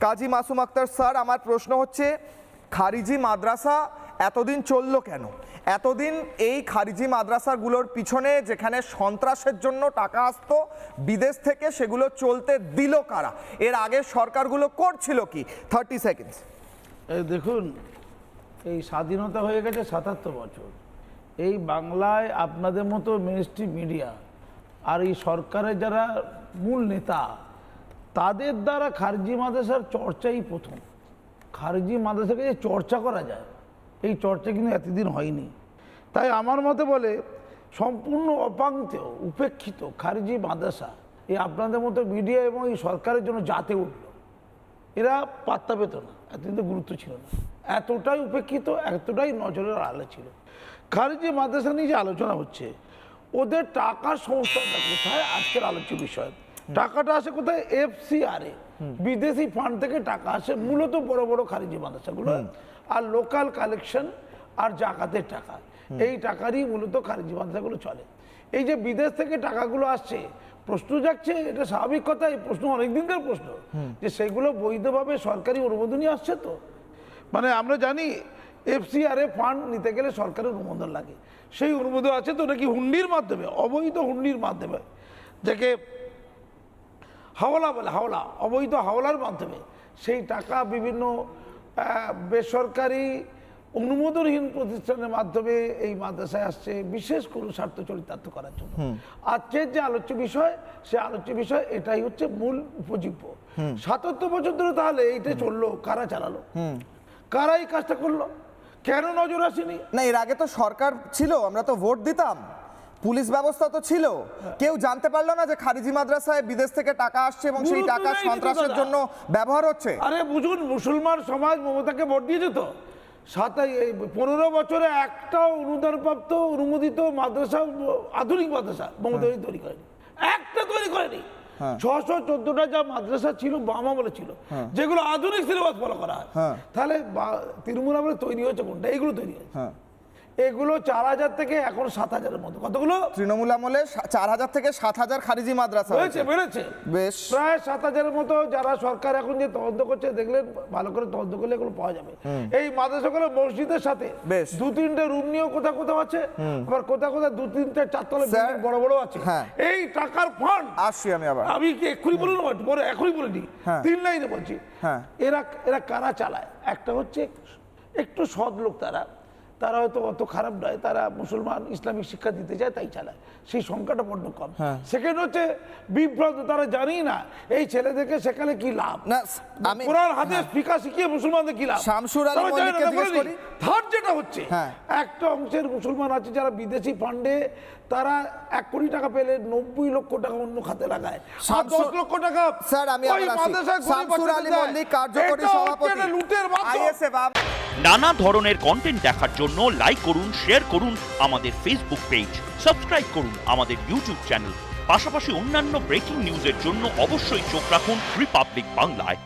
কাজী Masum Akter sir, আমার প্রশ্ন হচ্ছে খারিজি মাদ্রাসা এতদিন চললো কেন? এতদিন এই খারিজি মাদ্রাসাগুলোর পিছনে যেখানে সন্ত্রাসের জন্য টাকা আসতো বিদেশ থেকে, সেগুলো চলতে দিল কারা? এর আগে সরকারগুলো করছিল কি? 30 সেকেন্ডস। এই দেখুন, এই স্বাধীনতা হয়ে গেছে ৭৭ বছর। এই বাংলায় আপনাদের মতো মেনস্ট্রিম মিডিয়া আর এই সরকারের যারা মূল নেতা, তাদের দ্বারা খারিজি মাদ্রাসার চর্চাই প্রথম। খারিজি মাদ্রাসাকে যে চর্চা করা যায়, এই চর্চা কিন্তু এতদিন হয়নি। তাই আমার মতে বলে সম্পূর্ণ অপাঙ্ক্তেয় উপেক্ষিত খারিজি মাদ্রাসা এই আপনাদের মতো মিডিয়া এবং এই সরকারের জন্য জাতে উঠল। এরা পাত্তা পেত না, এতদিন তো গুরুত্ব ছিল না, এতটাই উপেক্ষিত, এতটাই নজরের আড়ালে ছিল। খারিজি মাদ্রাসা নিয়ে যে আলোচনা হচ্ছে, ওদের টাকার সংস্থাটা কোথায় আজকের আলোচ্য বিষয়। টাকাটা আসে কোথায়? FCRA, বিদেশি ফান্ড থেকে টাকা আসে মূলত বড় বড় খারিজি মাদ্রাসাগুলো, আর লোকাল কালেকশন আর জাকাতের টাকা, এই টাকারই মূলত খারিজি মাদ্রাসাগুলো চলে। এই যে বিদেশ থেকে টাকাগুলো আসছে, প্রশ্ন যাচ্ছে, এটা স্বাভাবিক কথা, এই প্রশ্ন অনেকদিনকার প্রশ্ন, যে সেগুলো বৈধভাবে সরকারি অনুমোদনই আসছে তো। মানে আমরা জানি FCRA ফান্ড নিতে গেলে সরকারের অনুমোদন লাগে, সেই অনুমোদন আছে তো নাকি হুন্ডির মাধ্যমে, অবৈধ হুন্ডির মাধ্যমে, যাকে হাওলা বলে, হাওলা, অবৈধ হাওলার মাধ্যমে সেই টাকা বিভিন্ন বেসরকারি অনুমোদনহীন প্রতিষ্ঠানের মাধ্যমে এই মাদ্রাসায় আসছে বিশেষ কোনো স্বার্থ চরিতার্থ করার জন্য। আজকের যে আলোচ্য বিষয়, সে আলোচ্য বিষয় এটাই হচ্ছে মূল উপজীব্য। ৭৭ বছর ধরে তাহলে এইটা চললো, কারা চালালো, কারা এই কাজটা করলো, কেন নজর আসেনি? না, এর আগে তো সরকার ছিল, আমরা তো ভোট দিতাম, পুলিশ ব্যবস্থা তো ছিল, কেউ জানতে পারলো না যে খারিজি মাদ্রাসায় বিদেশ থেকে টাকা আসছে এবং সেই টাকা সন্ত্রাসের জন্য ব্যবহার হচ্ছে? আরে বুঝুন, মুসলমান সমাজ মমতাকে ভোট দিয়েছে তো, 15 বছরে একটা অনুদানপ্রাপ্ত অনুমোদিত মাদ্রাসা, আধুনিক মাদ্রাসা মমতা তৈরি করেনি, একটা তৈরি করেনি। 614টা যা মাদ্রাসা ছিল বাম আমলে ছিল, যেগুলো আধুনিক সিলেবাস ফলো করা হয়, তাহলে তৃণমূল আমলে তৈরি হয়েছে কোনটা? এইগুলো তৈরি হয়েছে। এগুলো 4000 থেকে এখন 7000-এর মতো। কতগুলো? তৃণমূল আমলে 4000 থেকে 7000 খারিজি মাদ্রাসা বেড়েছে, বেশ প্রায় 7000-এর মতো। যারা সরকার এখন যে তদন্ত করছে, দেখলেন ভালো করে তদন্ত করলে এগুলো পাওয়া যাবে। এই মাদ্রাসাগুলো মসজিদের সাথে 2-3টে রুম নিয়েও কোথাও কোথাও আছে, আবার কোথাও কোথাও 2-3টে 4তলা বিল্ডিং বড় বড় আছে। এই টাকার ফান্ড আসছি আমি কি এক্ষুনি বললাম, পরে এখনই বলে দিই, 3 লাইনে বলছি। এরা কারা চালায়? একটা হচ্ছে একটু সৎ লোক, তারা হয়তো অত খারাপ নয়, তারা মুসলমান ইসলামিক শিক্ষা দিতে চায়, তাই চালায়, সেই সংখ্যাটা বড্ড কম। সেকেন্ড হচ্ছে বিভ্রান্ত, তারা জানি না এই ছেলেদেরকে শেখালে কি লাভ, কোরআন হাদিস ফিকহ শিখিয়ে মুসলমানদের কি লাভ। শামসুর আলী মল্লিককে জিজ্ঞেস করি। থার্ড যেটা হচ্ছে, একটা অংশের মুসলমান আছে যারা বিদেশি ফান্ডে, তারা 1 কোটি টাকা পেলে 90 লক্ষ টাকা অন্য খাতে লাগায়, 10 লক্ষ টাকা। স্যার, আমি শামসুর আলী মল্লিক, কার্যকরী সভাপতি ISF। নানা ধরনের কন্টেন্ট দেখার জন্য লাইক করুন, শেয়ার করুন আমাদের ফেসবুক পেজ, সাবস্ক্রাইব করুন আমাদের ইউটিউব চ্যানেল। পাশাপাশি অন্যান্য ব্রেকিং নিউজের জন্য অবশ্যই চোখ রাখুন রিপাবলিক বাংলায়।